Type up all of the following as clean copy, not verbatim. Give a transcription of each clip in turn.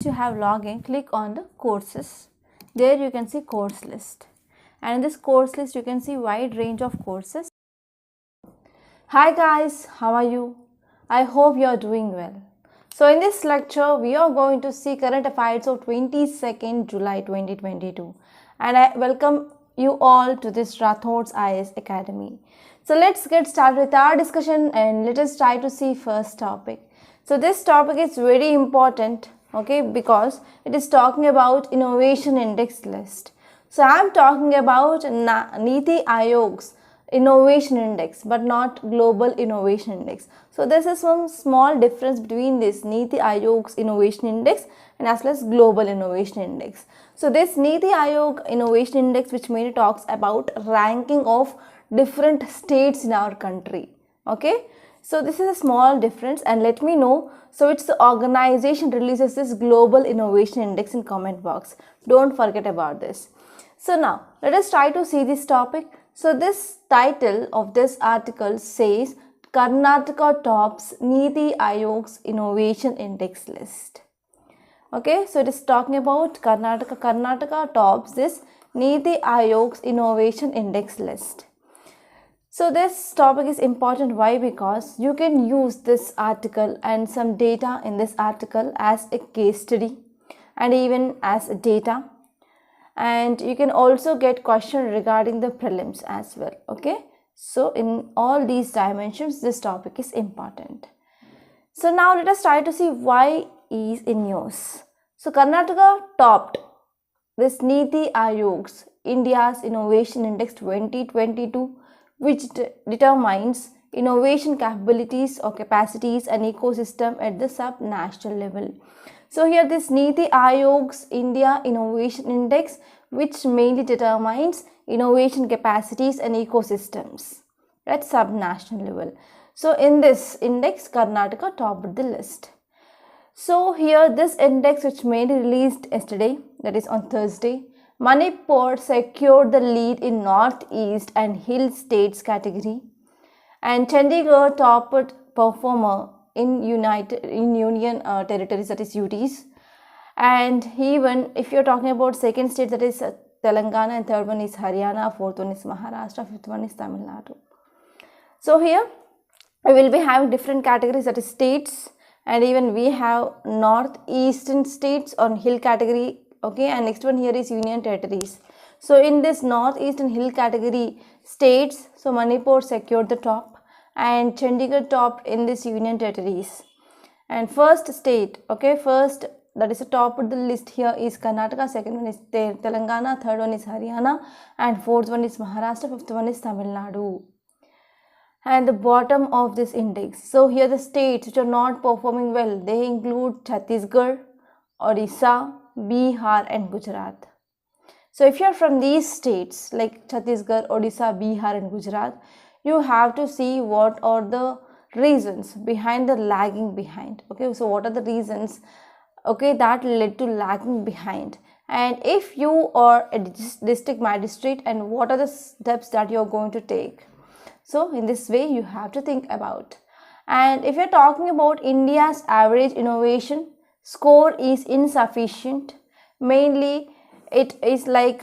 you have login, click on the courses. There you can see course list, and in this course list you can see wide range of courses. Hi guys, how are you? I hope you are doing well. So in this lecture we are going to see current affairs of 22nd July 2022, and I welcome you all to this Rathod's IS Academy. So let's get started with our discussion and let us try to see first topic. So this topic is very important, okay, because it is talking about innovation index list. So I am talking about Niti Ayogs innovation index, but not global innovation index. So this is some small difference between this Niti Ayogs innovation index and as well as global innovation index. So this Niti Ayog innovation index, which mainly talks about ranking of different states in our country, okay. So this is a small difference, and let me know so which the organization releases this global innovation index in comment box. Don't forget about this. So now let us try to see this topic. So this title of this article says Karnataka tops Niti Ayog's innovation index list. Okay, so it is talking about Karnataka. Karnataka tops this Niti Ayog's innovation index list. So this topic is important. Why? Because you can use this article and some data in this article as a case study and even as a data, and you can also get question regarding the prelims as well, okay. So in all these dimensions this topic is important. So now let us try to see why is in news. So Karnataka topped this Niti Ayog's India's Innovation Index 2022, which determines innovation capabilities or capacities and ecosystem at the sub-national level. So here this Niti Ayog's India Innovation Index, which mainly determines innovation capacities and ecosystems at sub-national level. So in this index, Karnataka topped the list. So here this index, which mainly released yesterday, that is on Thursday, Manipur secured the lead in Northeast and Hill States category, and Chandigarh topped performer in Union Territories, that is UTs. And even if you're talking about second state, that is Telangana, and third one is Haryana, fourth one is Maharashtra, fifth one is Tamil Nadu. So here we will be having different categories, that is states, and even we have northeastern states on hill category, okay, and next one here is Union Territories. So in this northeastern hill category states, so Manipur secured the top and Chandigarh topped in this Union Territories. And first state, okay, first that is the top of the list here is Karnataka, second one is Telangana, third one is Haryana, and fourth one is Maharashtra, fifth one is Tamil Nadu. And the bottom of this index, so here the states which are not performing well, they include Chhattisgarh, Odisha, Bihar and Gujarat. So if you are from these states like Chhattisgarh, Odisha, Bihar and Gujarat, you have to see what are the reasons behind the lagging behind, okay. So what are the reasons, okay, that led to lagging behind, and if you are a district magistrate, and what are the steps that you are going to take. So in this way you have to think about. And if you're talking about India's average innovation score is insufficient, mainly it is like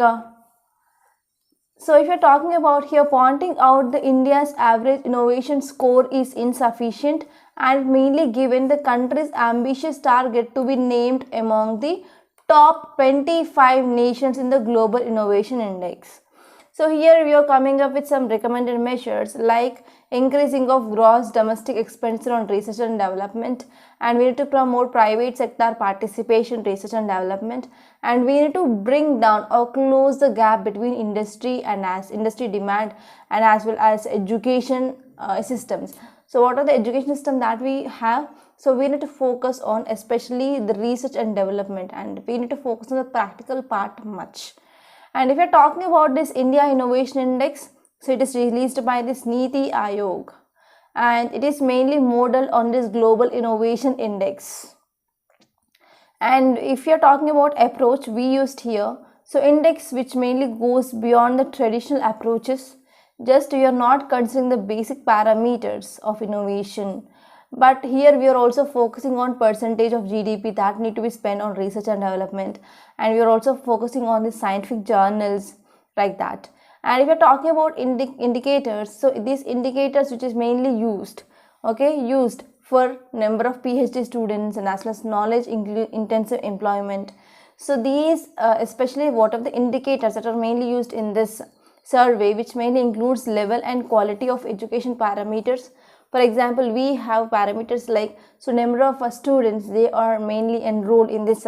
so if you're talking about here, pointing out the India's average innovation score is insufficient and mainly given the country's ambitious target to be named among the top 25 nations in the global innovation index. So here we are coming up with some recommended measures like increasing of gross domestic expenditure on research and development, and we need to promote private sector participation in research and development, and we need to bring down or close the gap between industry and industry demand and as well as education systems. So what are the education system that we have? So we need to focus on especially the research and development, and we need to focus on the practical part much. And if you're talking about this India Innovation Index, so it is released by this Niti Ayog, and it is mainly modeled on this Global Innovation Index. And if you're talking about approach we used here, so index which mainly goes beyond the traditional approaches, just you are not considering the basic parameters of innovation, But here we are also focusing on percentage of GDP that need to be spent on research and development, and we are also focusing on the scientific journals like that. And if you're talking about indicators, so these indicators which is mainly used, used for number of PhD students and as well as knowledge intensive employment. So these especially what are the indicators that are mainly used in this survey, which mainly includes level and quality of education parameters. For example, we have parameters like, so number of students they are mainly enrolled in this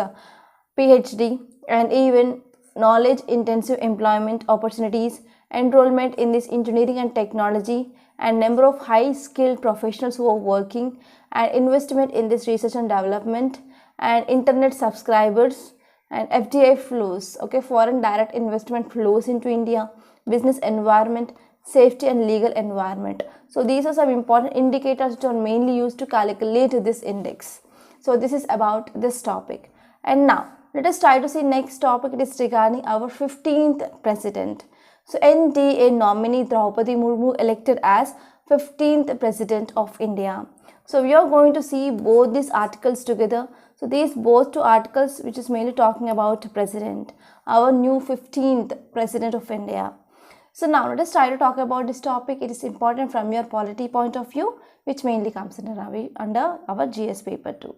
PhD, and even knowledge intensive employment opportunities, enrollment in this engineering and technology, and number of high skilled professionals who are working, and investment in this research and development, and internet subscribers, and FDI flows, foreign direct investment flows into India, business environment, safety and legal environment. So these are some important indicators which are mainly used to calculate this index. So this is about this topic. And now let us try to see next topic. It is regarding our 15th president. So NDA nominee Draupadi Murmu elected as 15th president of India. So we are going to see both these articles together. So these both two articles which is mainly talking about president, our new 15th president of India. So now let us try to talk about this topic. It is important from your polity point of view, which mainly comes under our GS paper 2.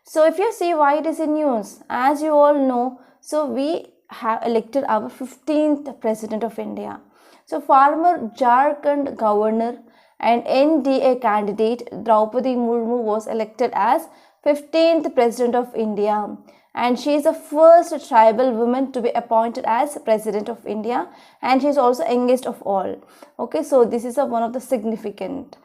So if you see why it is in news, as you all know, so we have elected our 15th president of India. So former Jharkhand governor and NDA candidate Draupadi Murmu was elected as 15th president of India, and she is the first tribal woman to be appointed as president of India, and she is also youngest of all. So this is one of the significance.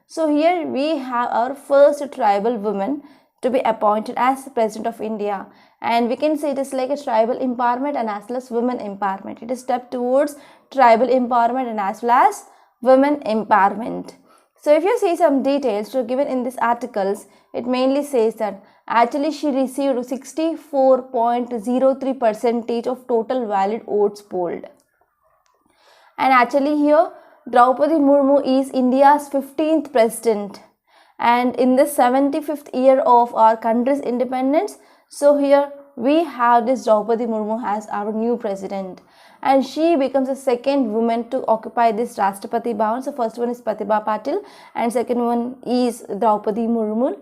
So here we have our first tribal woman to be appointed as president of India, and we can say it is like a tribal empowerment and as well as women empowerment. It is step towards tribal empowerment and as well as women empowerment. So if you see some details given in these articles, it mainly says that actually she received 64.03% of total valid votes polled. And actually here Draupadi Murmu is India's 15th president, and in the 75th year of our country's independence, so here we have this Draupadi Murmu as our new president, and she becomes the second woman to occupy this Rashtrapati Bhavan. So first one is Pratibha Patil and second one is Draupadi Murmu.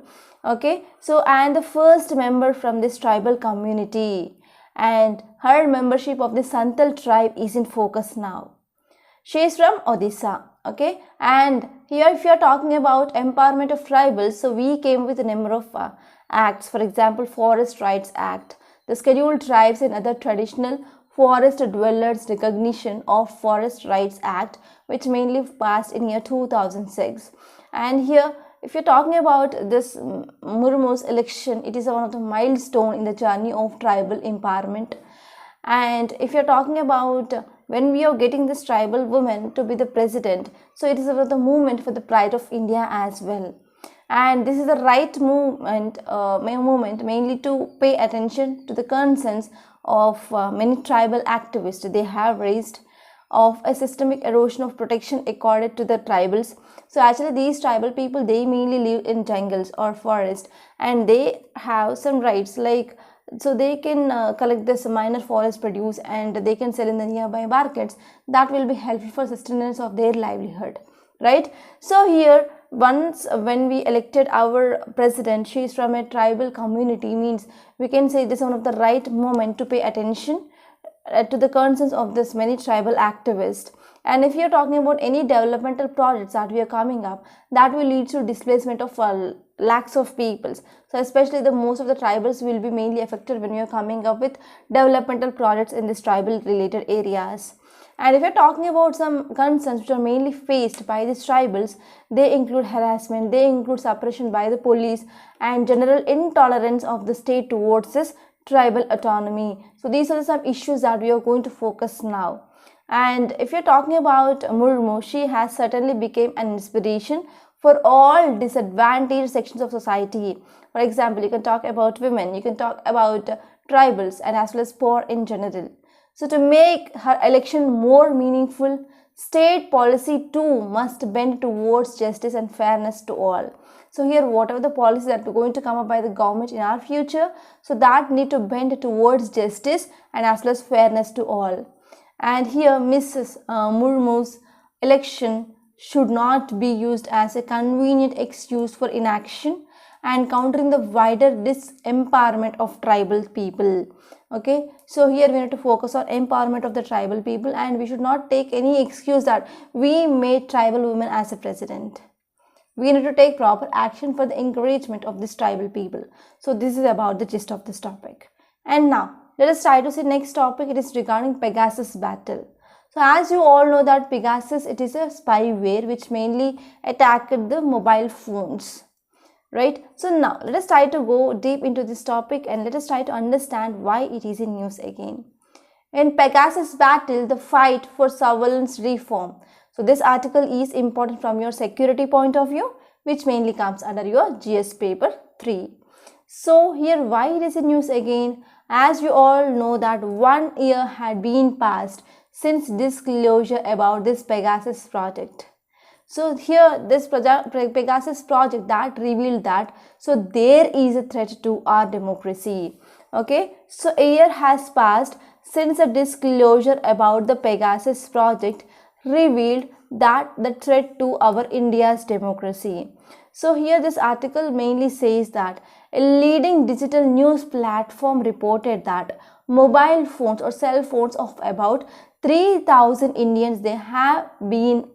So and the first member from this tribal community, and her membership of the Santal tribe is in focus now. She is from Odisha. And here if you are talking about empowerment of tribals, so we came with a number of acts. For example, Forest Rights Act, the Scheduled Tribes and Other Traditional Forest Dwellers Recognition of Forest Rights Act, which mainly passed in year 2006. And here if you're talking about this Murmu's election, it is one of the milestone in the journey of tribal empowerment. And if you're talking about when we are getting this tribal woman to be the president, so it is about the movement for the pride of India as well. And this is the right movement mainly to pay attention to the concerns of many tribal activists they have raised of a systemic erosion of protection accorded to the tribals. So actually these tribal people, they mainly live in jungles or forest, and they have some rights like, so they can collect this minor forest produce and they can sell in the nearby markets. That will be helpful for sustenance of their livelihood, right? So here once when we elected our president, she is from a tribal community, means we can say this is one of the right moment to pay attention to the concerns of this many tribal activists. And if you are talking about any developmental projects that we are coming up, that will lead to displacement of lakhs of peoples. So especially the most of the tribals will be mainly affected when you are coming up with developmental projects in this tribal related areas. And if you're talking about some concerns which are mainly faced by these tribals, they include harassment, they include suppression by the police, and general intolerance of the state towards this tribal autonomy. So these are some issues that we are going to focus now. And if you're talking about Murmu, she has certainly become an inspiration for all disadvantaged sections of society. For example, you can talk about women, you can talk about tribals, and as well as poor in general. So to make her election more meaningful, State policy too must bend towards justice and fairness to all. So here whatever the policies that are going to come up by the government in our future, so that need to bend towards justice and as well as fairness to all. And here Mrs. Murmu's election should not be used as a convenient excuse for inaction and countering the wider disempowerment of tribal people. Okay, so here we need to focus on empowerment of the tribal people, and we should not take any excuse that we made tribal women as a president. We need to take proper action for the encouragement of this tribal people. So this is about the gist of this topic. And now let us try to see next topic. It is regarding Pegasus battle. So as you all know that Pegasus, it is a spyware which mainly attacked the mobile phones, right? So now let us try to go deep into this topic and let us try to understand why it is in news again. In Pegasus battle, the fight for surveillance reform. So this article is important from your security point of view, which mainly comes under your GS paper 3. So here why it is in news again? As you all know that 1 year had been passed since disclosure about this Pegasus project. So here this Pegasus project that revealed that so there is a threat to our democracy. Okay, so a year has passed since a disclosure about the Pegasus project revealed that the threat to our India's democracy. So here this article mainly says that a leading digital news platform reported that mobile phones or cell phones of about 3,000 Indians they had been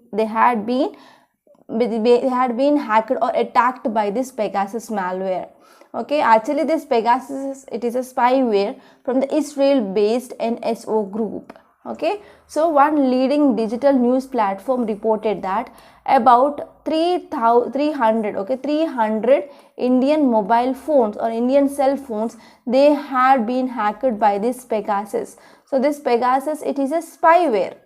hacked or attacked by this Pegasus malware. Okay, actually this Pegasus, it is a spyware from the Israel based NSO group. Okay, so one leading digital news platform reported that about 300 Indian mobile phones or Indian cell phones they had been hacked by this Pegasus. So this Pegasus, it is a spyware,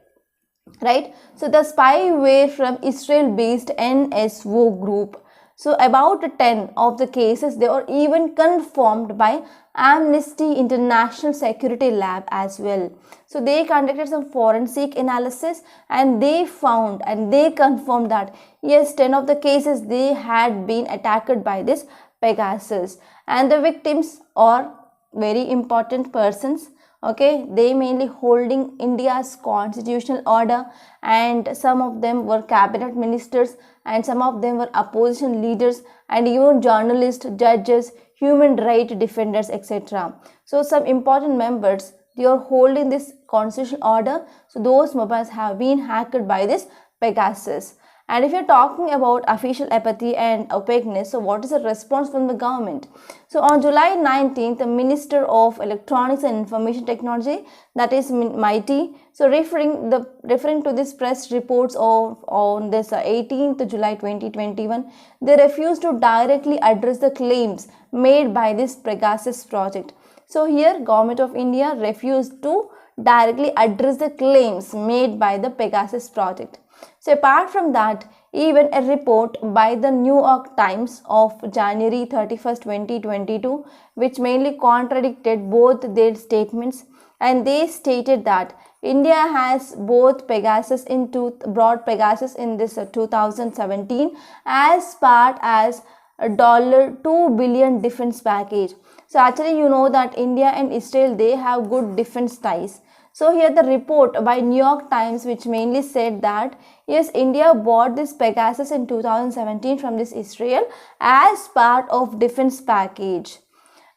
right? So the spyware from Israel based NSO group. So about 10 of the cases they were even confirmed by Amnesty International Security Lab as well. So they conducted some forensic analysis and they found and they confirmed that yes, 10 of the cases they had been attacked by this Pegasus, and the victims are very important persons. Okay, they mainly holding India's constitutional order, and some of them were cabinet ministers and some of them were opposition leaders and even journalists, judges, human rights defenders, etc. So some important members they are holding this constitutional order. So those mobiles have been hacked by this Pegasus. And if you're talking about official apathy and opaqueness, so what is the response from the government? So on July 19th, the Minister of Electronics and Information Technology, that is Niti, so referring to this press reports of on this 18th July 2021, they refused to directly address the claims made by this Pegasus project. So here Government of India refused to directly address the claims made by the Pegasus project. So apart from that, even a report by the New York Times of January 31st, 2022, which mainly contradicted both their statements, and they stated that India has both brought Pegasus in this 2017 as part as a $2 billion defense package. So actually you know that India and Israel they have good defense ties. So here the report by New York Times which mainly said that yes, India bought this Pegasus in 2017 from this Israel as part of defense package.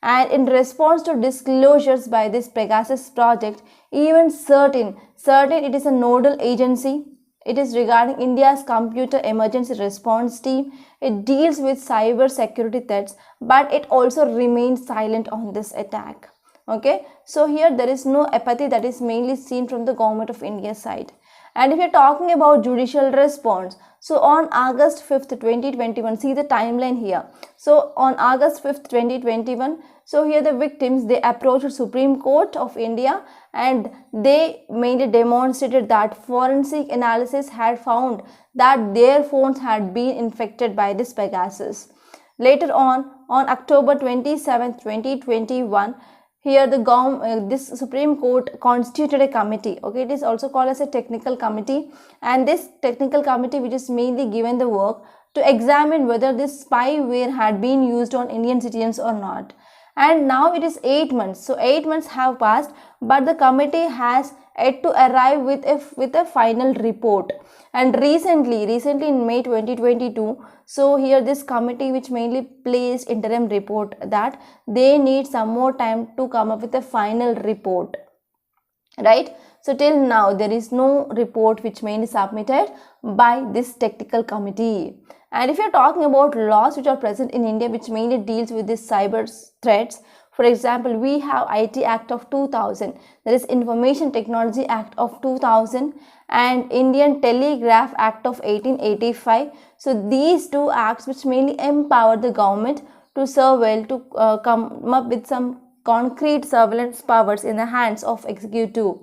And in response to disclosures by this Pegasus project, even certain it is a nodal agency. It is regarding India's computer emergency response team. It deals with cyber security threats, but it also remains silent on this attack. Okay, so here there is no apathy that is mainly seen from the Government of India side. And if you're talking about judicial response, so on August 5th, 2021, see the timeline here. So on August 5th, 2021, so here the victims, they approached Supreme Court of India and they mainly demonstrated that forensic analysis had found that their phones had been infected by this Pegasus. Later on October 27th, 2021, here this Supreme Court constituted a committee. Okay, it is also called as a technical committee, and this technical committee, which is mainly given the work to examine whether this spyware had been used on Indian citizens or not. And now it is 8 months. So 8 months have passed, but the committee has yet to arrive with a final report. And recently in May 2022, so here this committee, which mainly placed interim report, that they need some more time to come up with a final report, right? So till now there is no report which mainly submitted by this technical committee. And if you're talking about laws which are present in India which mainly deals with this cyber threats, for example, we have IT Act of 2000, there is Information Technology Act of 2000 and Indian Telegraph Act of 1885. So these two acts which mainly empower the government to surveil, to come up with some concrete surveillance powers in the hands of executive.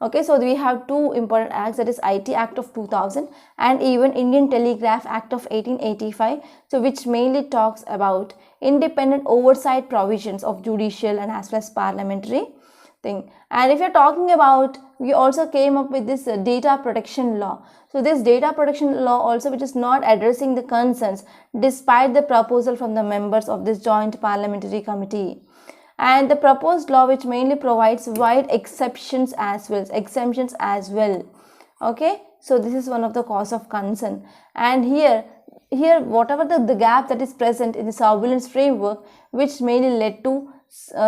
Okay, so we have two important acts, that is IT Act of 2000 and even Indian Telegraph Act of 1885, so which mainly talks about independent oversight provisions of judicial and as well as parliamentary thing. And if you're talking about, we also came up with this data protection law. So this data protection law also, which is not addressing the concerns despite the proposal from the members of this joint parliamentary committee. And the proposed law which mainly provides wide exemptions as well. Okay, so this is one of the cause of concern. And here whatever the gap that is present in the surveillance framework, which mainly led to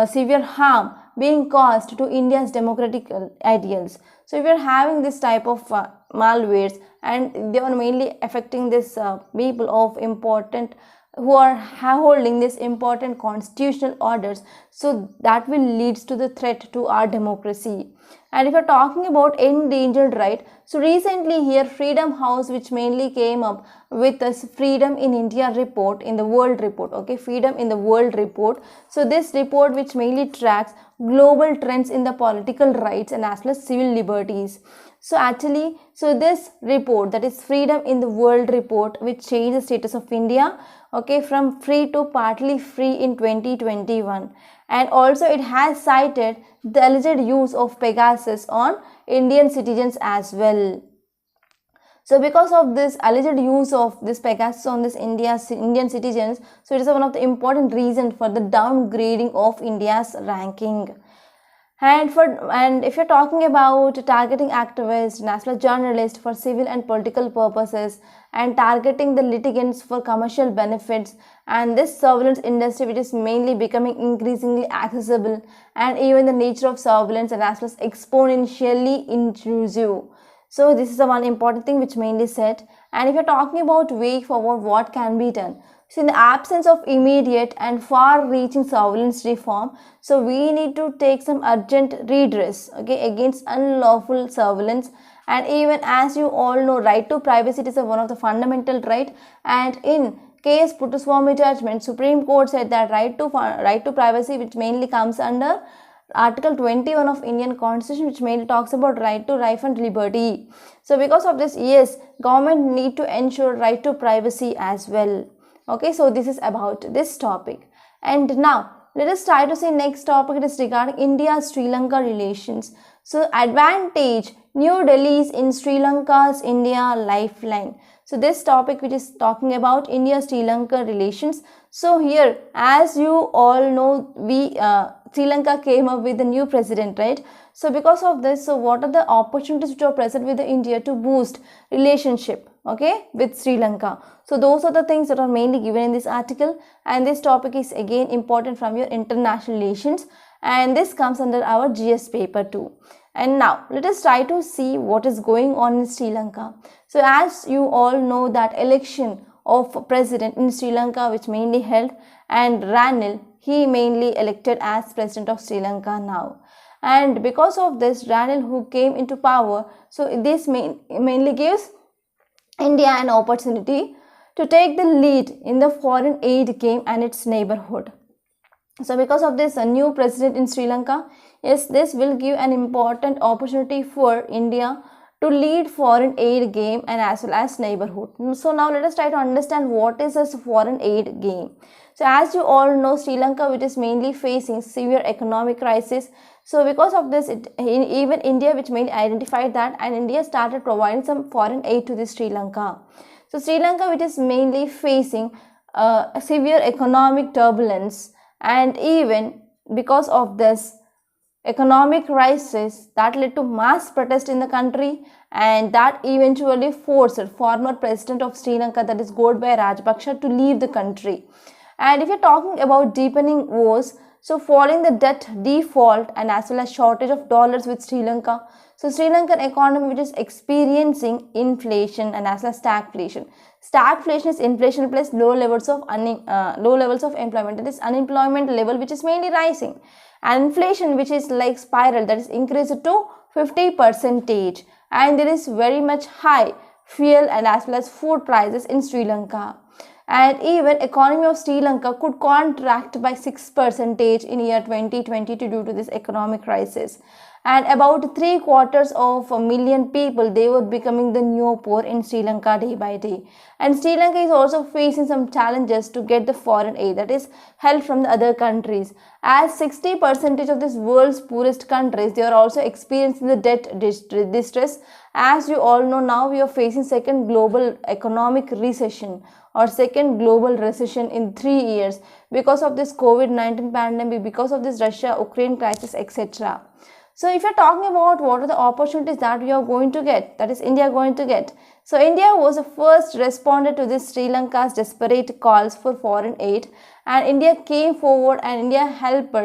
severe harm being caused to India's democratic ideals. So if you are having this type of malwares, and they are mainly affecting this people of important who are holding this important constitutional orders, so that will lead to the threat to our democracy. And if you're talking about endangered right, so recently here Freedom House, which mainly came up with this Freedom in India report in the World Report. Okay, Freedom in the World Report. So this report which mainly tracks global trends in the political rights and as well as civil liberties. So actually, so this report, that is Freedom in the World Report, which changed the status of India, okay, from free to partly free in 2021. And also it has cited the alleged use of Pegasus on Indian citizens as well. So because of this alleged use of this Pegasus on this Indian citizens, so it is one of the important reasons for the downgrading of India's ranking. And if you're talking about targeting activists, national journalists for civil and political purposes, and targeting the litigants for commercial benefits, and this surveillance industry which is mainly becoming increasingly accessible, and even the nature of surveillance and as well as exponentially intrusive. So this is the one important thing which mainly said. And if you're talking about way forward, what can be done? So in the absence of immediate and far-reaching surveillance reform, so we need to take some urgent redress, okay, against unlawful surveillance. And even as you all know, right to privacy is one of the fundamental right. And in case Puttaswamy judgment, Supreme Court said that right to privacy, which mainly comes under Article 21 of Indian Constitution, which mainly talks about right to life and liberty. So because of this, yes, government need to ensure right to privacy as well. Okay, so this is about this topic. And now let us try to see next topic. It is regarding India-Sri Lanka relations. So advantage New Delhi's in Sri Lanka's India lifeline. So this topic which is talking about India-Sri Lanka relations. So here, as you all know, Sri Lanka came up with a new president, right? So because of this, so what are the opportunities which are present with India to boost relationship, okay, with Sri Lanka? So those are the things that are mainly given in this article, and this topic is again important from your international relations, and this comes under our GS paper too. And now let us try to see what is going on in Sri Lanka. So as you all know that election of president in Sri Lanka which mainly held, and Ranil, he mainly elected as president of Sri Lanka now. And because of this, Ranil who came into power, so this mainly gives India an opportunity to take the lead in the foreign aid game and its neighborhood. So because of this, a new president in Sri Lanka, yes, this will give an important opportunity for India to lead foreign aid game and as well as neighborhood. So now let us try to understand what is this foreign aid game. So as you all know, Sri Lanka, which is mainly facing severe economic crisis. So because of this, even India, which mainly identified that, and India started providing some foreign aid to this Sri Lanka. So Sri Lanka, which is mainly facing a severe economic turbulence, and even because of this economic crisis that led to mass protest in the country, and that eventually forced former president of Sri Lanka, that is Gotabaya Rajapaksa, to leave the country. And if you're talking about deepening wars, so following the debt default and as well as shortage of dollars with Sri Lanka, so Sri Lankan economy which is experiencing inflation and as well as stagflation. Stagflation is inflation plus low levels of employment. That is unemployment level which is mainly rising, and inflation which is like spiral, that is increased to 50%, and there is very much high fuel and as well as food prices in Sri Lanka. And even economy of Sri Lanka could contract by 6% in year 2022 due to this economic crisis. And about 750,000 people, they were becoming the new poor in Sri Lanka day by day. And Sri Lanka is also facing some challenges to get the foreign aid, that is help from the other countries. As 60% of this world's poorest countries, they are also experiencing the debt distress. As you all know, now we are facing second global economic recession or second global recession in 3 years because of this COVID-19 pandemic, because of this Russia-Ukraine crisis, etc. So if you're talking about what are the opportunities that we are going to get, that is India going to get. So India was the first responded to this Sri Lanka's desperate calls for foreign aid, and India came forward and India helped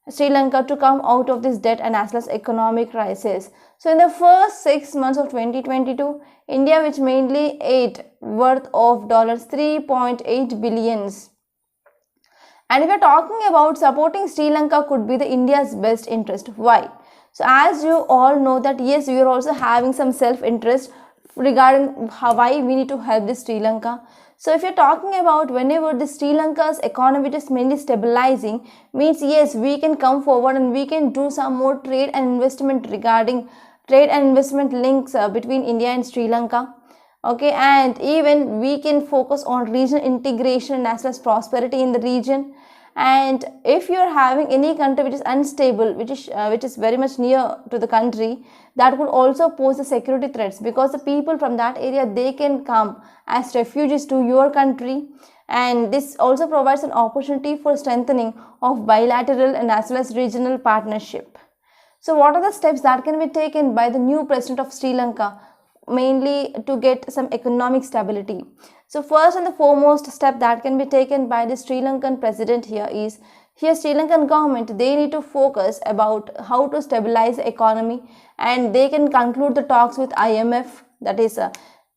Sri Lanka to come out of this debt and as well as economic crisis. So in the first 6 months of 2022, India, which mainly aid worth of $3.8 billions. And if you're talking about supporting Sri Lanka could be the India's best interest. Why? So as you all know that yes, we are also having some self-interest regarding why we need to help this Sri Lanka. So if you're talking about whenever the Sri Lanka's economy is mainly stabilizing, means yes, we can come forward and we can do some more trade and investment regarding trade and investment links between India and Sri Lanka. Okay, and even we can focus on regional integration as well as prosperity in the region. And if you are having any country which is unstable, which is very much near to the country, that could also pose the security threats, because the people from that area, they can come as refugees to your country, and this also provides an opportunity for strengthening of bilateral and as well as regional partnership. So what are the steps that can be taken by the new president of Sri Lanka, mainly to get some economic stability? So first and the foremost step that can be taken by the Sri Lankan president here is, here Sri Lankan government, they need to focus about how to stabilize the economy, and they can conclude the talks with IMF, that is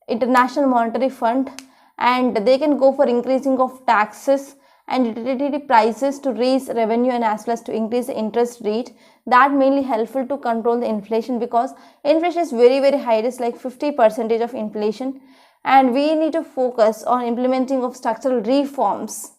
International Monetary Fund, and they can go for increasing of taxes and utility prices to raise revenue and as well as to increase the interest rate. That mainly helpful to control the inflation, because inflation is very high. It is like 50% of inflation, and we need to focus on implementing of structural reforms,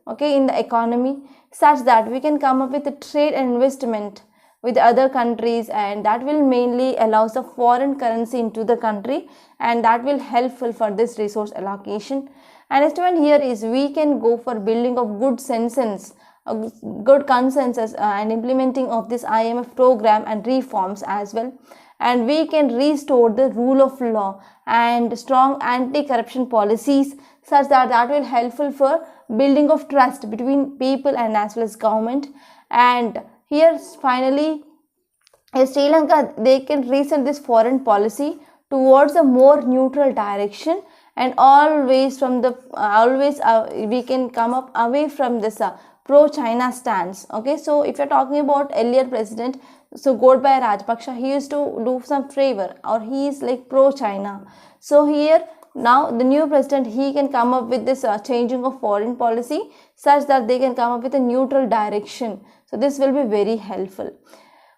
okay, in the economy, such that we can come up with a trade and investment with other countries, and that will mainly allows the foreign currency into the country, and that will helpful for this resource allocation. And next one here is, we can go for building of good consensus and implementing of this IMF program and reforms as well. And we can restore the rule of law and strong anti-corruption policies, such that that will helpful for building of trust between people and as well as government. And here finally, Sri Lanka, they can reset this foreign policy towards a more neutral direction, and always from the we can come up away from this pro-China stance. Okay, so if you're talking about earlier president, so Gotabaya Rajapaksa, he used to do some favor, or he is like pro-China. So here now the new president, he can come up with this changing of foreign policy, such that they can come up with a neutral direction. So this will be very helpful.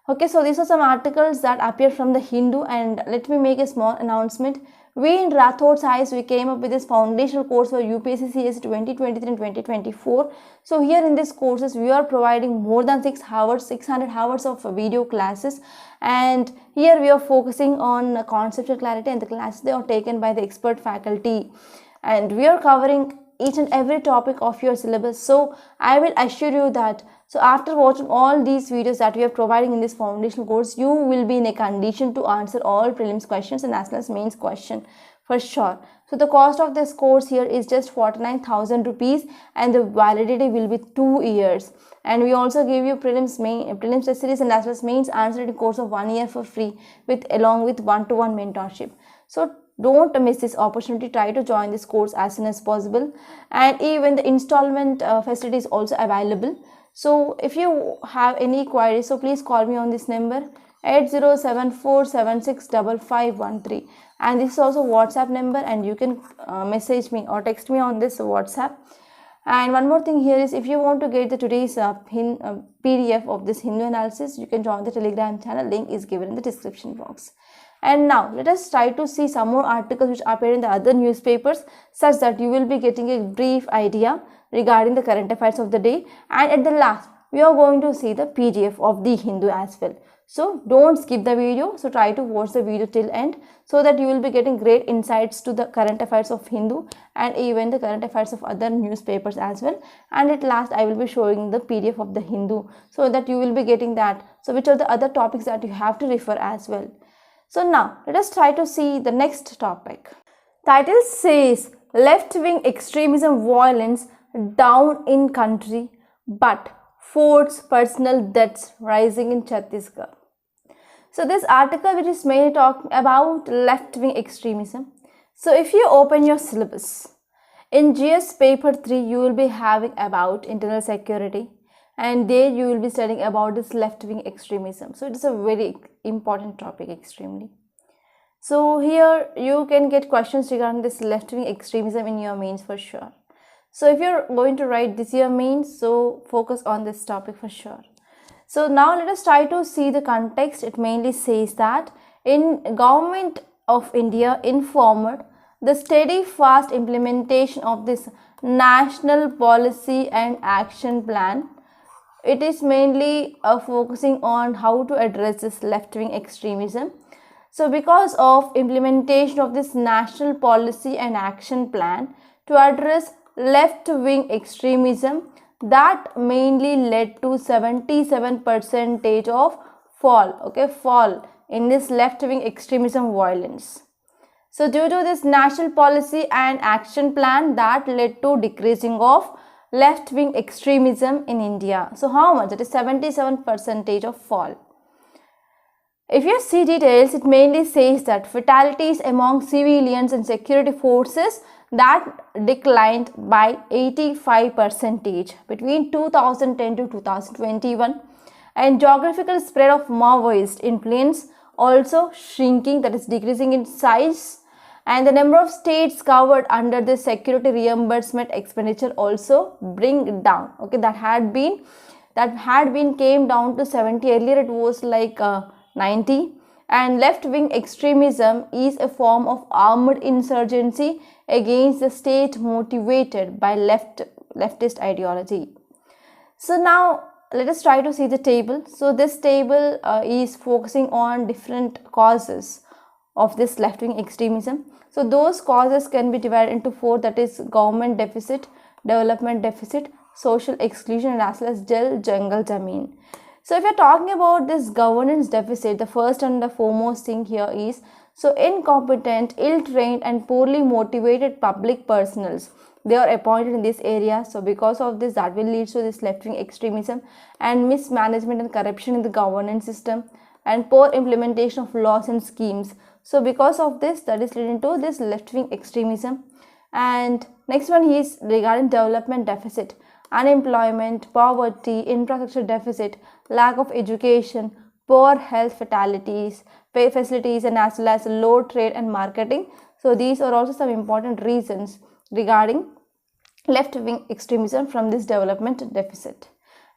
Okay, so these are some articles that appear from the Hindu, and let me make a small announcement. We in Rathod Science, we came up with this foundational course for UPSC CS 2023 and 2024. So here in these courses, we are providing more than 600 hours of video classes, and here we are focusing on conceptual clarity, and the classes they are taken by the expert faculty, and we are covering each and every topic of your syllabus. So I will assure you that, so after watching all these videos that we are providing in this foundational course, you will be in a condition to answer all prelims questions and as well as mains question for sure. So the cost of this course here is just 49,000 rupees and the validity will be 2 years. And we also give you prelims test series and as well as mains answer in course of 1 year for free along with one-to-one mentorship. So don't miss this opportunity. Try to join this course as soon as possible, and even the installment facility is also available. So if you have any queries, so please call me on this number 8074765513, and this is also WhatsApp number, and you can message me or text me on this WhatsApp. And one more thing here is, if you want to get the today's PDF of this Hindu analysis, you can join the Telegram channel. Link is given in the description box. And now let us try to see some more articles which appear in the other newspapers, such that you will be getting a brief idea regarding the current affairs of the day. And at the last, we are going to see the PDF of the Hindu as well. So don't skip the video. So try to watch the video till end, so that you will be getting great insights to the current affairs of Hindu and even the current affairs of other newspapers as well. And at last, I will be showing the PDF of the Hindu, so that you will be getting that. So which are the other topics that you have to refer as well. So now let us try to see the next topic. Title says left-wing extremism violence down in country, but force personal deaths rising in Chhattisgarh. So this article, which is mainly talking about left-wing extremism. So if you open your syllabus, in GS paper 3 you will be having about internal security, and there you will be studying about this left-wing extremism. So it is a very important topic extremely. So here you can get questions regarding this left-wing extremism in your mains for sure. So if you're going to write this year mains, so focus on this topic for sure. So now let us try to see the context. It mainly says that in Government of India informed the steady fast implementation of this National Policy and Action Plan. It is mainly focusing on how to address this left-wing extremism. So because of implementation of this National Policy and Action Plan to address left-wing extremism, that mainly led to 77% of fall in this left-wing extremism violence. So due to this National Policy and Action Plan, that led to decreasing of left-wing extremism in India. So how much? It is 77% of fall. If you see details, it mainly says that fatalities among civilians and security forces that declined by 85% between 2010 to 2021, and geographical spread of Maoist influence also shrinking, that is decreasing in size, and the number of states covered under the security reimbursement expenditure also bring down. That had been came down to 70. Earlier it was like 90. And left-wing extremism is a form of armed insurgency against the state motivated by leftist ideology. So now let us try to see the table. So this table is focusing on different causes of this left-wing extremism. So those causes can be divided into 4, that is government deficit, development deficit, social exclusion, and as well as Jal Jungle Jameen. So if you're talking about this governance deficit, the first and the foremost thing here is, so incompetent, ill-trained and poorly motivated public personals, they are appointed in this area. So because of this, that will lead to this left-wing extremism and mismanagement and corruption in the governance system and poor implementation of laws and schemes. So because of this, that is leading to this left-wing extremism. And next one is regarding development deficit. Unemployment, poverty, infrastructure deficit, lack of education, poor health facilities, and as well as low trade and marketing. So these are also some important reasons regarding left-wing extremism from this development deficit.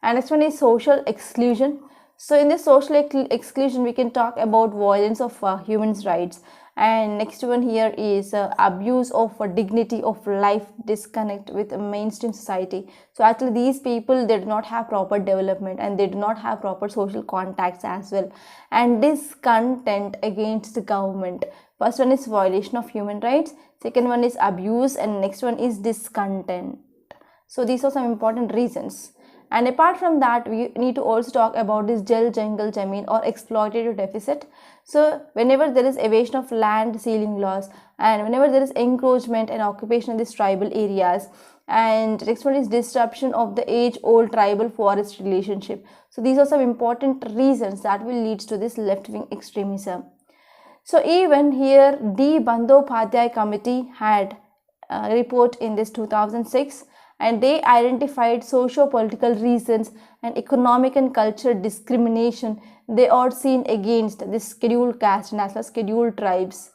And next one is social exclusion. So in this social exclusion, we can talk about violence of human rights And next one here is abuse of dignity of life, disconnect with mainstream society. So actually these people, they do not have proper development and they do not have proper social contacts as well. And discontent against the government. First one is violation of human rights, second one is abuse, and next one is discontent. So these are some important reasons. And apart from that, we need to also talk about this Jal Jangal Jameen or exploitative deficit. So whenever there is evasion of land ceiling laws, and whenever there is encroachment and occupation in these tribal areas, and next one is disruption of the age-old tribal forest relationship. So these are some important reasons that will lead to this left-wing extremism. So even here, D. Bandyopadhyay committee had a report in this 2006, and they identified socio-political reasons and economic and cultural discrimination they are seen against this scheduled caste and as well as scheduled tribes.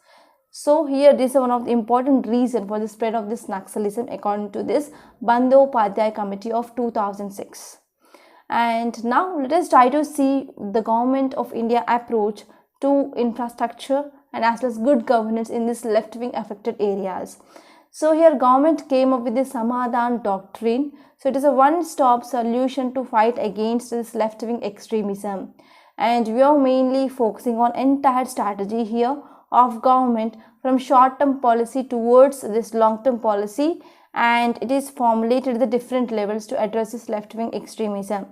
So here this is one of the important reasons for the spread of this Naxalism according to this Bandyopadhyay committee of 2006. And now let us try to see the government of India approach to infrastructure and as well as good governance in this left-wing affected areas. So here government came up with the Samadhan doctrine. So it is a one-stop solution to fight against this left-wing extremism. And we are mainly focusing on entire strategy here of government from short-term policy towards this long-term policy, and it is formulated at the different levels to address this left-wing extremism.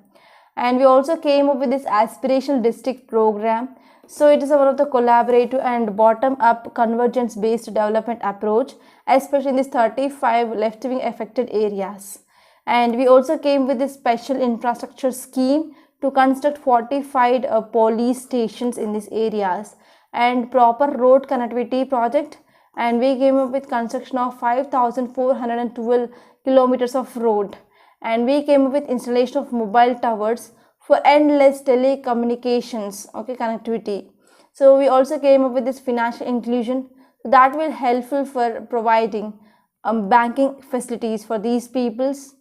And we also came up with this aspirational district program. So it is one of the collaborative and bottom-up convergence-based development approach, especially in these 35 left-wing affected areas. And we also came with this special infrastructure scheme to construct fortified police stations in these areas and proper road connectivity project. And we came up with construction of 5,412 kilometers of road. And we came up with installation of mobile towers for endless telecommunications, connectivity. So we also came up with this financial inclusion that will helpful for providing banking facilities for these peoples.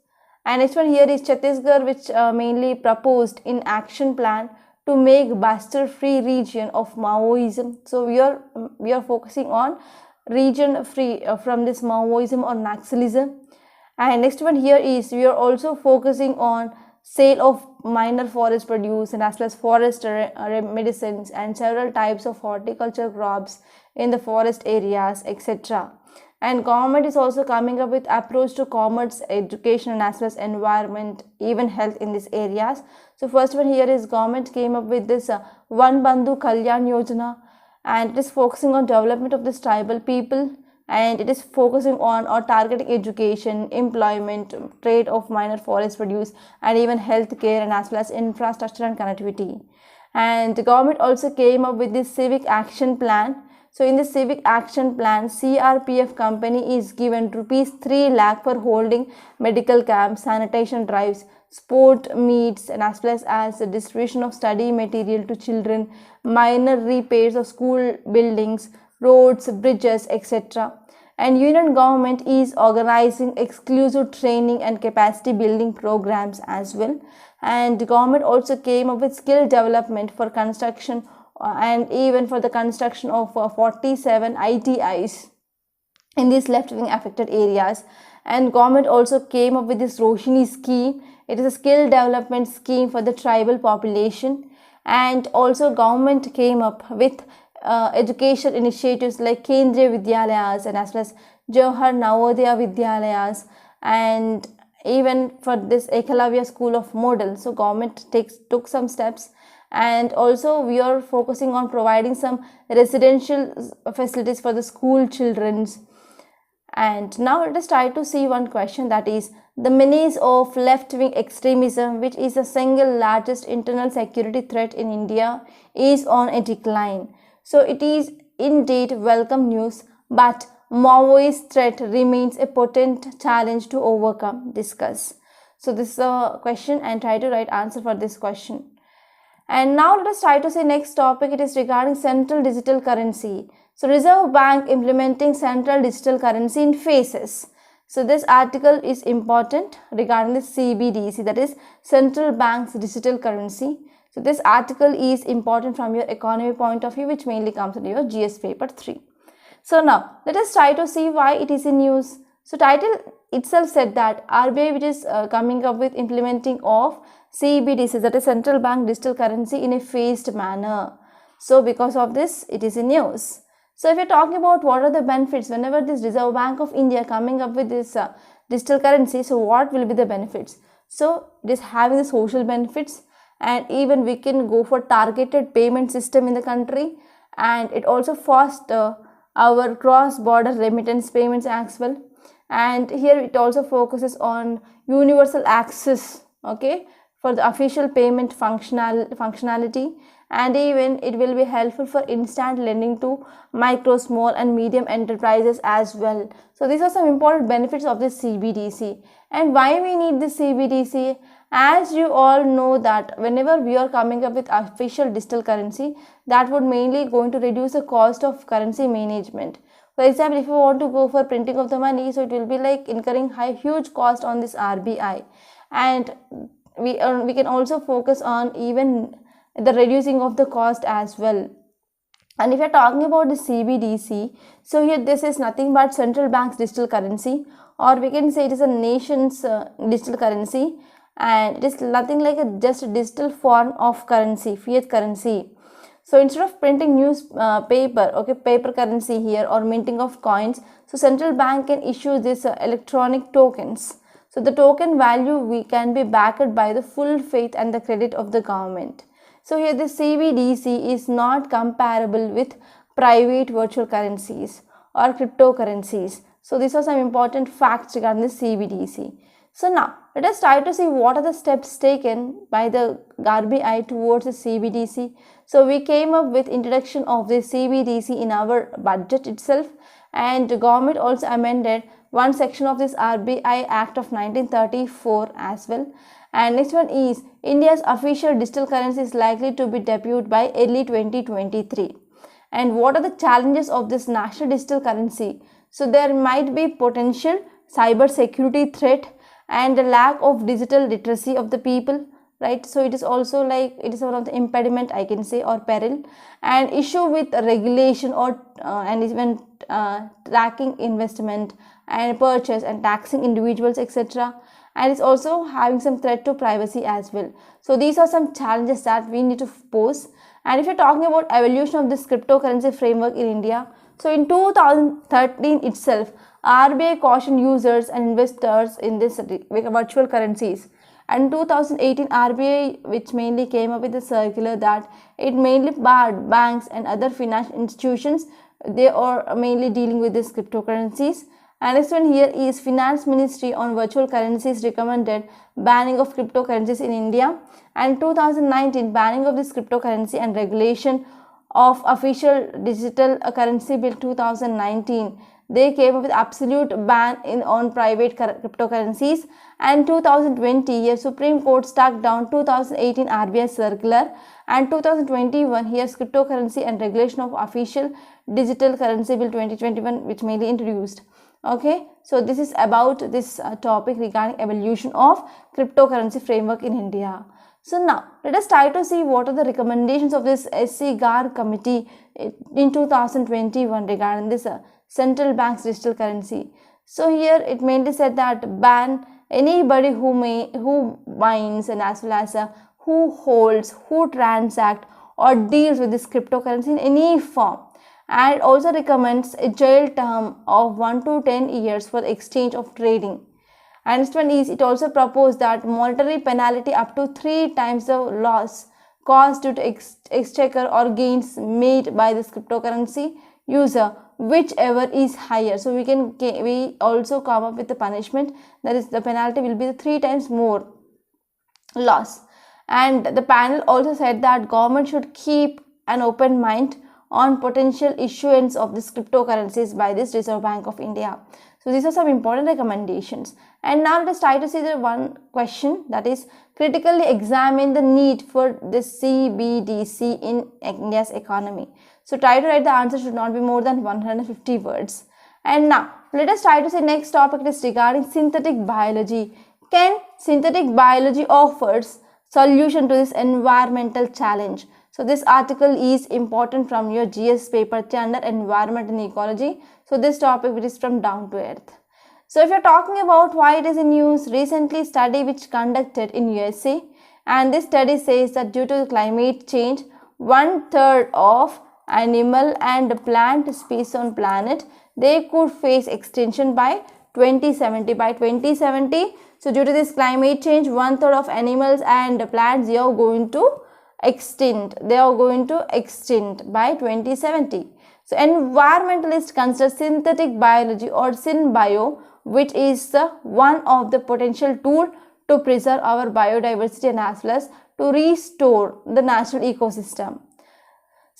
And next one here is Chhattisgarh, which mainly proposed in action plan to make Bastar free region of Maoism. So we are focusing on region free from this Maoism or Naxalism. And next one here is we are also focusing on sale of minor forest produce and as well as forest medicines and several types of horticulture crops in the forest areas, etc. And government is also coming up with approach to commerce, education and as well as environment, even health in these areas. So first one here is government came up with this One Bandhu Kalyan Yojana, and it is focusing on development of this tribal people, and it is focusing on or targeting education, employment, trade of minor forest produce and even healthcare and as well as infrastructure and connectivity. And the government also came up with this civic action plan. So in the civic action plan, CRPF company is given rupees 3 lakh for holding medical camps, sanitation drives, sport meets and as well as the distribution of study material to children, minor repairs of school buildings, roads, bridges, etc. And union government is organizing exclusive training and capacity building programs as well. And the government also came up with skill development for construction and even for the construction of 47 ITIs in these left-wing affected areas. And government also came up with this Roshini scheme. It is a skill development scheme for the tribal population. And also government came up with education initiatives like Kendriya Vidyalayas and as well as Jawahar Navodaya Vidyalayas, and even for this Ekalavya School of Model. So government took some steps. And also we are focusing on providing some residential facilities for the school children. And now let us try to see one question, that is the menace of left-wing extremism, which is the single largest internal security threat in India, is on a decline. So it is indeed welcome news, but Maoist threat remains a potent challenge to overcome. Discuss. So this is a question and try to write answer for this question. And now let us try to see next topic. It is regarding central digital currency. So Reserve Bank implementing central digital currency in phases. So this article is important regarding the CBDC, that is central bank's digital currency. So this article is important from your economy point of view, which mainly comes in your GS paper 3. So now let us try to see why it is in use. So title itself said that RBI, which is coming up with implementing of CBDC, that is central bank digital currency, in a phased manner. So because of this it is in use. So if you're talking about what are the benefits whenever this Reserve Bank of India coming up with this digital currency, so what will be the benefits? So it is having the social benefits, and even we can go for targeted payment system in the country, and it also foster our cross-border remittance payments as well. And here it also focuses on universal access, okay, for the official payment functionality, and even it will be helpful for instant lending to micro, small and medium enterprises as well. So these are some important benefits of this CBDC. And why we need this CBDC? As you all know that whenever we are coming up with official digital currency, that would mainly going to reduce the cost of currency management. For example, if you want to go for printing of the money, so it will be like incurring huge cost on this RBI, and we can also focus on even the reducing of the cost as well. And if you are talking about the CBDC, so here this is nothing but central bank's digital currency, or we can say it is a nation's digital currency, and it is nothing like just a digital form of currency, fiat currency. So instead of printing paper, okay, paper currency here, or minting of coins, so central bank can issue this electronic tokens. So the token value can be backed by the full faith and the credit of the government. So here the CBDC is not comparable with private virtual currencies or cryptocurrencies. So these are some important facts regarding the CBDC. So now let us try to see what are the steps taken by the RBI towards the CBDC. So we came up with introduction of the CBDC in our budget itself, and the government also amended one section of this RBI Act of 1934 as well. And next one is India's official digital currency is likely to be debuted by early 2023. And what are the challenges of this national digital currency? So there might be potential cyber security threat and the lack of digital literacy of the people, right? So it is also like it is one of the impediment, I can say, or peril, and issue with regulation or and even tracking investment and purchase and taxing individuals, etc. And it's also having some threat to privacy as well. So these are some challenges that we need to pose. And if you're talking about evolution of this cryptocurrency framework in India, so in 2013 itself, RBI cautioned users and investors in this virtual currencies. And 2018 RBI, which mainly came up with a circular that it mainly barred banks and other financial institutions. They are mainly dealing with these cryptocurrencies. And next one here is Finance Ministry on virtual currencies recommended banning of cryptocurrencies in India, and 2019 banning of this cryptocurrency and regulation of official digital currency bill 2019. They came up with absolute ban on private cryptocurrencies. And 2020 here Supreme Court struck down 2018 RBI circular, and 2021 here's cryptocurrency and regulation of official digital currency bill 2021, which mainly introduced. Okay, so this is about this topic regarding evolution of cryptocurrency framework in India. So now let us try to see what are the recommendations of this SC GAR committee in 2021 regarding this central bank's digital currency. So here it mainly said that ban anybody who binds and as well as who holds, who transact or deals with this cryptocurrency in any form. And it also recommends a jail term of 1 to 10 years for the exchange of trading. And next one is it also proposed that monetary penalty up to 3 times the loss caused due to exchequer or gains made by this cryptocurrency user, whichever is higher. So we also come up with the punishment, that is the penalty will be 3 times more loss. And the panel also said that government should keep an open mind on potential issuance of these cryptocurrencies by this Reserve Bank of India. So these are some important recommendations. And now let us try to see the one question, that is critically examine the need for this CBDC in India's economy. So try to write the answer should not be more than 150 words. And now let us try to see next topic is regarding synthetic biology. Can synthetic biology offers solution to this environmental challenge? So this article is important from your GS paper 3 under environment and ecology. So this topic which is from down to earth. So if you're talking about why it is in news, recently study which conducted in USA, and this study says that due to climate change, 1/3 of animal and plant species on planet, they could face extinction by 2070. By 2070, so due to this climate change, 1/3 of animals and plants, they are going to extinct. They are going to extinct by 2070. So environmentalists consider synthetic biology or synbio, which is one of the potential tool to preserve our biodiversity and as well as to restore the natural ecosystem.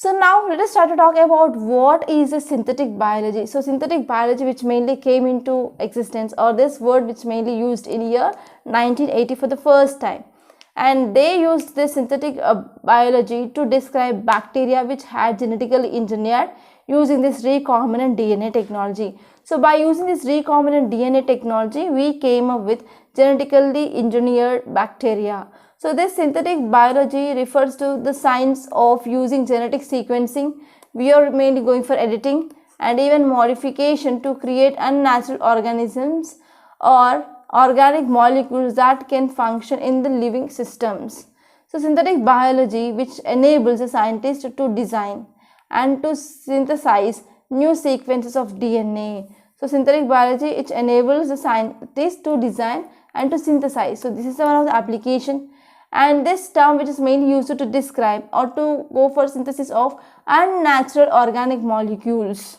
So now let us start to talk about what is a synthetic biology. So synthetic biology, which mainly came into existence, or this word which mainly used in year 1980 for the first time, and they used this synthetic biology to describe bacteria which had genetically engineered using this recombinant DNA technology. So by using this recombinant DNA technology, we came up with genetically engineered bacteria. So this synthetic biology refers to the science of using genetic sequencing. We are mainly going for editing and even modification to create unnatural organisms or organic molecules that can function in the living systems. So synthetic biology, which enables a scientist to design and to synthesize new sequences of DNA. So synthetic biology, it enables the scientist to design and to synthesize. So this is one of the application, and this term which is mainly used to describe or to go for synthesis of unnatural organic molecules.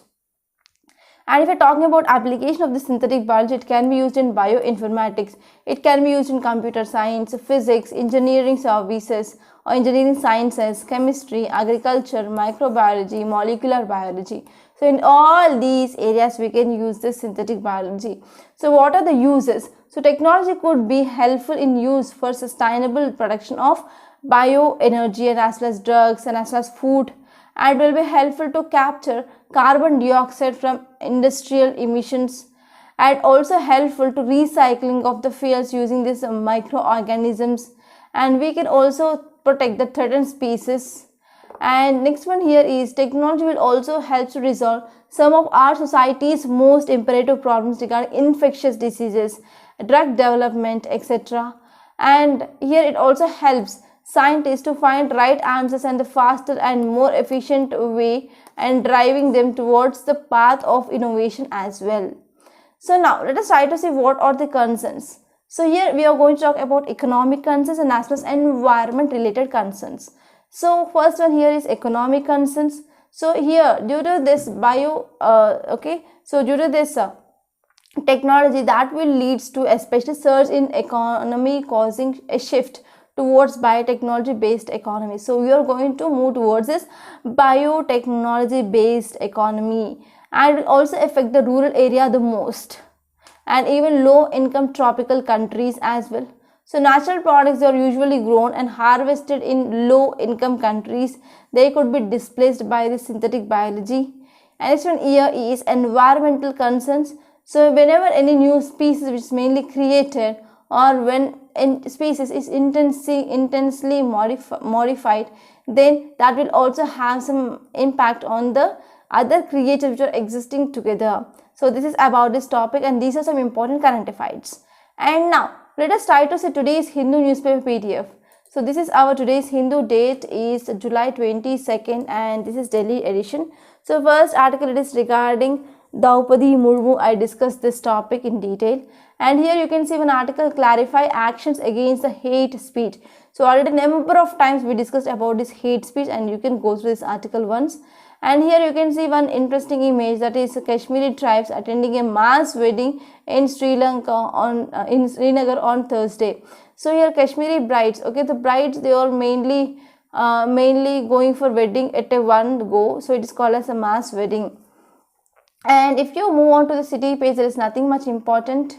And if you're talking about application of the synthetic biology, it can be used in bioinformatics, it can be used in computer science, physics, engineering services or engineering sciences, chemistry, agriculture, microbiology, molecular biology. So in all these areas we can use this synthetic biology. So what are the uses? So technology could be helpful in use for sustainable production of bioenergy and as well as drugs and as well as food, and will be helpful to capture carbon dioxide from industrial emissions, and also helpful to recycling of the fuels using these microorganisms, and we can also protect the threatened species. And next one here is technology will also help to resolve some of our society's most imperative problems regarding infectious diseases, drug development, etc. And here it also helps scientists to find right answers and the faster and more efficient way, and driving them towards the path of innovation as well. So now let us try to see what are the concerns. So here we are going to talk about economic concerns and as well as environment related concerns. So first one here is economic concerns. So here due to this due to this technology that will leads to especially surge in economy, causing a shift towards biotechnology based economy. So we are going to move towards this biotechnology based economy, and will also affect the rural area the most, and even low income tropical countries as well. So natural products are usually grown and harvested in low income countries. They could be displaced by the synthetic biology. And next one here is environmental concerns. So whenever any new species which is mainly created, or when a species is intensely modified, then that will also have some impact on the other creatures which are existing together. So this is about this topic, and these are some important current affairs. And now let us try to see today's Hindu newspaper PDF. So this is our today's Hindu, date is July 22nd, and this is Delhi edition. So first article, it is regarding Draupadi Murmu. I discussed this topic in detail, and here you can see one article, clarify actions against the hate speech. So already a number of times we discussed about this hate speech, and you can go through this article once. And here you can see one interesting image, that is Kashmiri tribes attending a mass wedding in Sri Lanka in Srinagar on Thursday. So here Kashmiri brides, the brides, they are mainly going for wedding at a one go, so it is called as a mass wedding. And if you move on to the city page, there is nothing much important,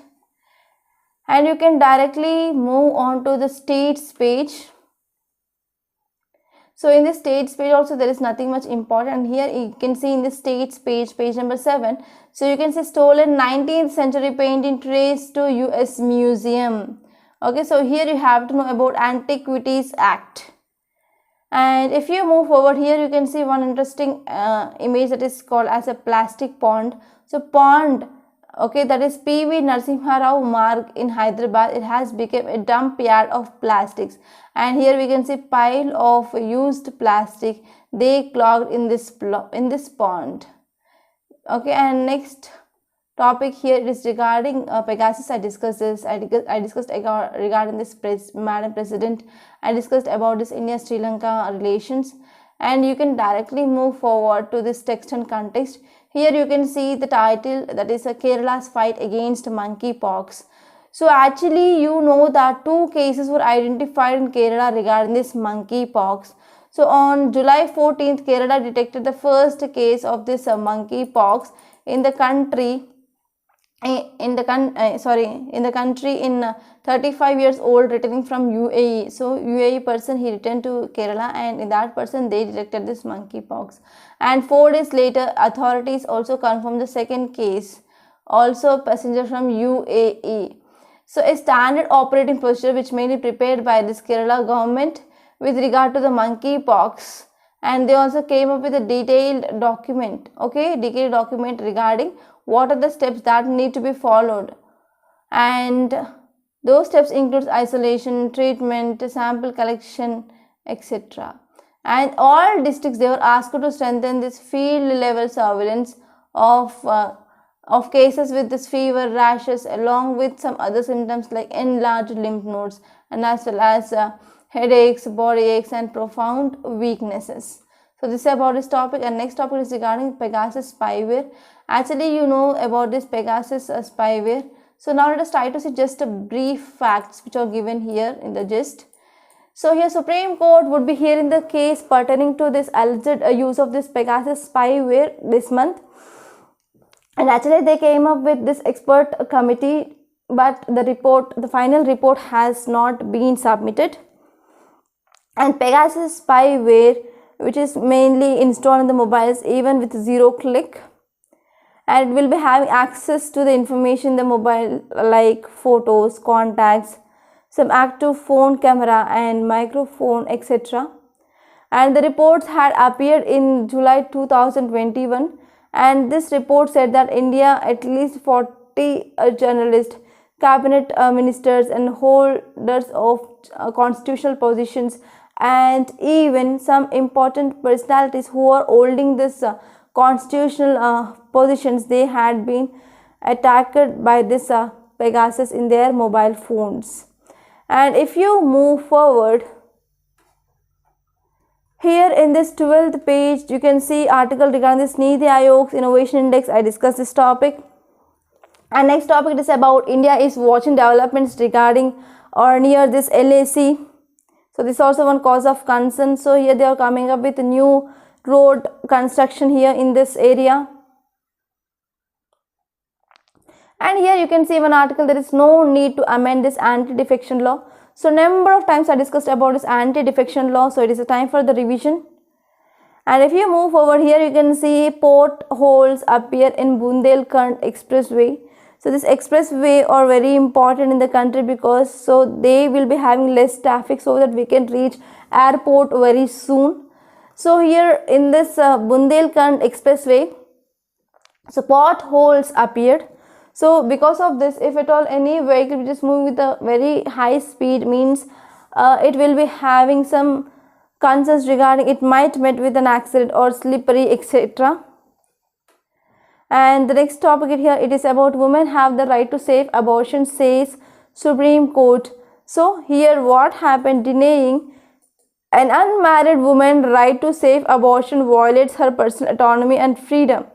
and you can directly move on to the states page. So in the states page also there is nothing much important, and here you can see in the states page, page number 7. So you can see stolen 19th century painting traced to US Museum. So here you have to know about Antiquities Act. And if you move forward here, you can see one interesting image that is called as a plastic pond. So pond, okay, that is PV Narasimha Rao Marg in Hyderabad. It has become a dump yard of plastics, and here we can see pile of used plastic they clogged in this pond. Okay, and next topic here is regarding Pegasus. I discussed this. I discussed regarding this Madam President. I discussed about this India-Sri Lanka relations, and you can directly move forward to this text and context. Here you can see the title, that is Kerala's fight against monkeypox. So actually you know that 2 cases were identified in Kerala regarding this monkeypox. So on July 14th, Kerala detected the first case of this monkeypox in the country. In the country in 35 years old returning from UAE. So UAE person, he returned to Kerala, and in that person they detected this monkeypox. And 4 days later, authorities also confirmed the second case, also a passenger from UAE. So a standard operating procedure which may be prepared by this Kerala government with regard to the monkeypox, and they also came up with a detailed document, okay, detailed document regarding what are the steps that need to be followed, and those steps includes isolation, treatment, sample collection, etc. And all districts, they were asked to strengthen this field level surveillance of cases with this fever, rashes, along with some other symptoms like enlarged lymph nodes, and as well as headaches, body aches, and profound weaknesses. So this is about this topic. And next topic is regarding Pegasus spyware. Actually you know about this Pegasus spyware. So now let us try to see just a brief facts which are given here in the gist. So here Supreme Court would be hearing the case pertaining to this alleged use of this Pegasus spyware this month, and actually they came up with this expert committee, but the final report has not been submitted. And Pegasus spyware, which is mainly installed in the mobiles even with 0 click, and it will be having access to the information in the mobile like photos, contacts, some active phone camera and microphone, etc. And the reports had appeared in July 2021, and this report said that India, at least 40 journalists, cabinet ministers and holders of constitutional positions, and even some important personalities who are holding this constitutional positions, they had been attacked by this Pegasus in their mobile phones. And if you move forward, here in this 12th page, you can see article regarding this Niti Ayogs Innovation Index. I discussed this topic. And next topic is about India is watching developments regarding or near this LAC. So this is also one cause of concern. So here they are coming up with a new road construction here in this area. And here you can see one article, there is no need to amend this anti-defection law. So number of times I discussed about this anti-defection law. So it is a time for the revision. And if you move over here, you can see potholes appear in Bundelkhand expressway. So this expressway are very important in the country because so they will be having less traffic so that we can reach airport very soon. So here in this Bundelkhand expressway, so potholes appeared. So because of this, if at all any vehicle which is moving with a very high speed means it will be having some concerns regarding it might met with an accident or slippery, etc. And the next topic here, it is about women have the right to safe abortion, says Supreme Court. So here what happened, denying an unmarried woman right to safe abortion violates her personal autonomy and freedom.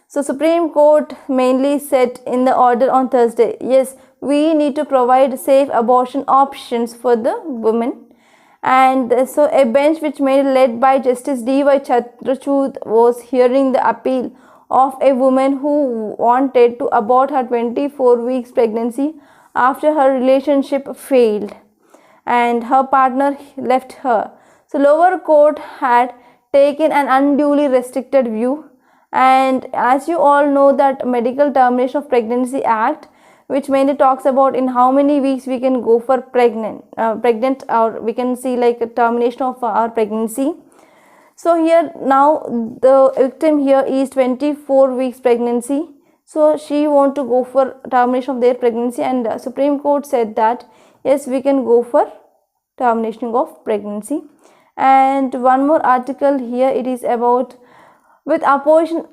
So Supreme Court mainly said in the order on Thursday, yes, we need to provide safe abortion options for the women. And so a bench which made led by Justice D.Y. Chandrachud was hearing the appeal of a woman who wanted to abort her 24 weeks pregnancy after her relationship failed and her partner left her. So lower court had taken an unduly restricted view. And as you all know that Medical Termination of Pregnancy Act, which mainly talks about in how many weeks we can go for pregnant, or we can see like a termination of our pregnancy. So here now the victim here is 24 weeks pregnancy. So she want to go for termination of their pregnancy, and Supreme Court said that yes, we can go for termination of pregnancy. And one more article here, it is about with opposition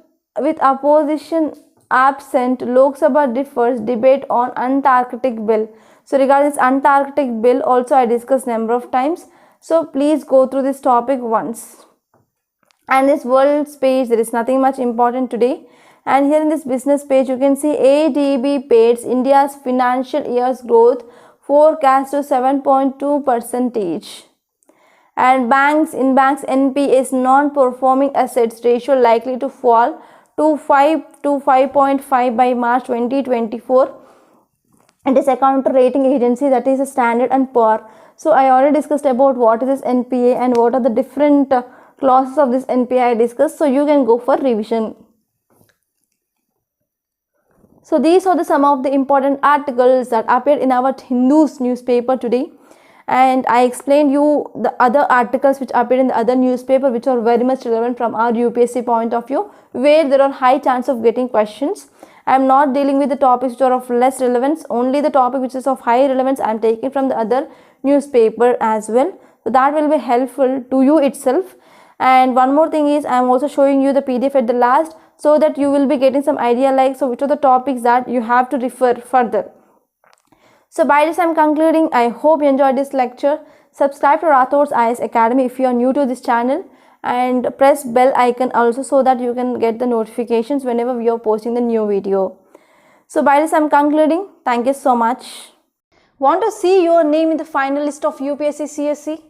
absent, Lok Sabha differs debate on Antarctic bill. So regarding this Antarctic bill also I discussed number of times. So please go through this topic once. And this world's page, there is nothing much important today. And here in this business page, you can see ADB paid India's financial year's growth forecast to 7.2%. And banks NPAs non-performing assets ratio likely to fall to 5.5 by March 2024. It is a counter rating agency, that is a Standard and Poor. So I already discussed about what is this NPA and what are the different clauses of this NPA I discussed. So you can go for revision. So these are some of the important articles that appeared in our Hindu's newspaper today. And I explained you the other articles which appeared in the other newspaper, which are very much relevant from our UPSC point of view, where there are high chance of getting questions. I am not dealing with the topics which are of less relevance. Only the topic which is of high relevance I am taking from the other newspaper as well. So that will be helpful to you itself. And one more thing is, I am also showing you the PDF at the last, so that you will be getting some idea like, so which are the topics that you have to refer further. So by this I am concluding. I hope you enjoyed this lecture. Subscribe to Rathod's IAS Academy if you are new to this channel, and press bell icon also, so that you can get the notifications whenever we are posting the new video. So by this I am concluding. Thank you so much. Want to see your name in the final list of UPSC CSC?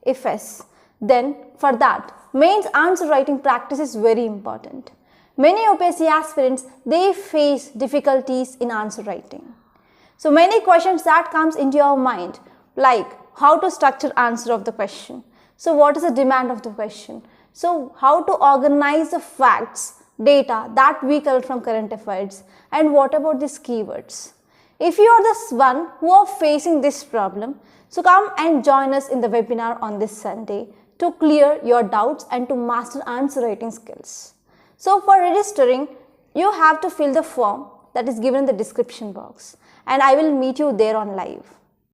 If yes, then for that, mains answer writing practice is very important. Many UPSC aspirants, they face difficulties in answer writing. So many questions that comes into your mind, like how to structure answer of the question. So what is the demand of the question? So how to organize the facts, data that we collect from current affairs, and what about these keywords? If you are the one who are facing this problem, so come and join us in the webinar on this Sunday to clear your doubts and to master answer writing skills. So for registering, you have to fill the form that is given in the description box, and I will meet you there on live.